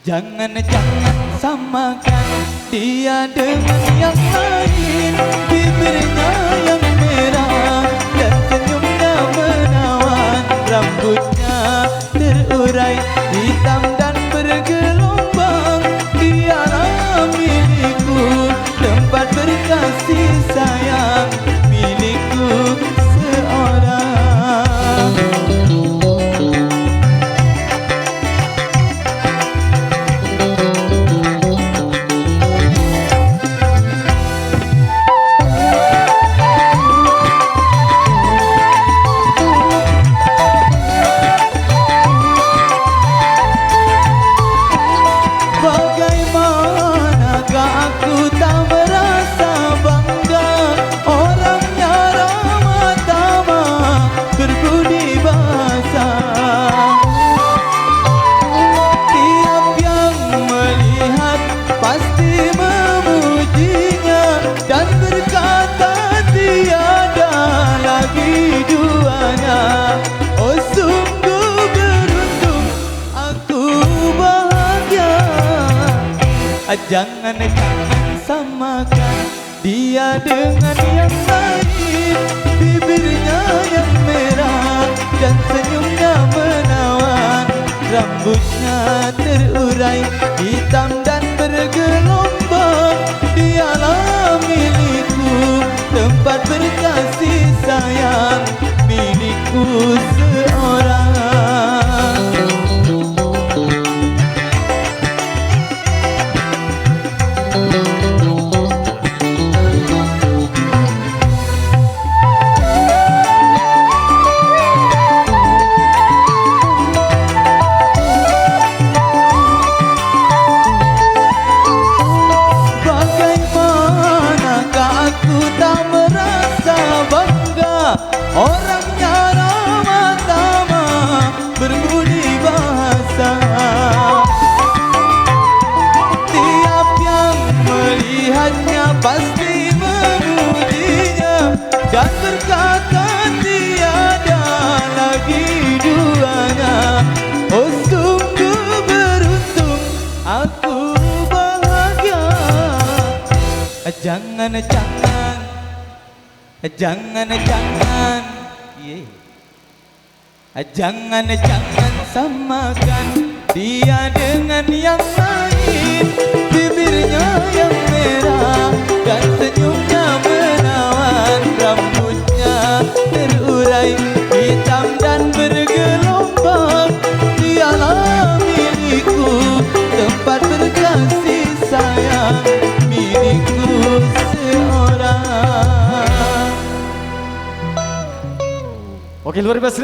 Jangan samakan dia dengan yang lain. Bibirnya yang merah dan senyumnya menawan. Rambutnya terurai hitam dan bergelombang. Dialah milikku, tempat berkasih sayang, milikku seorang. Pasti memujinya dan berkata tiada lagi duanya. Oh sungguh beruntung, aku bahagia. Jangan samakan dia dengan yang lain. Bibirnya yang merah dan senyumnya menawan. Rambutnya terurai hitam dan bergelombang. Dialah milikku, tempat berkasih sayang, milikku seorang. Orangnya ramah tamah, berbudi bahasa. Tiap yang melihatnya pasti memujinya dan berkata tiada lagi duanya. Oh sungguh beruntung, aku bahagia. Jangan samakan dia dengan yang lain. Bibirnya yang merah dan senyumnya menawan. Rambutnya terurai hitam dan bergelombang. Dialah milikku, tempat berkasih sayang, milikku seorang. Oke, luar biasa.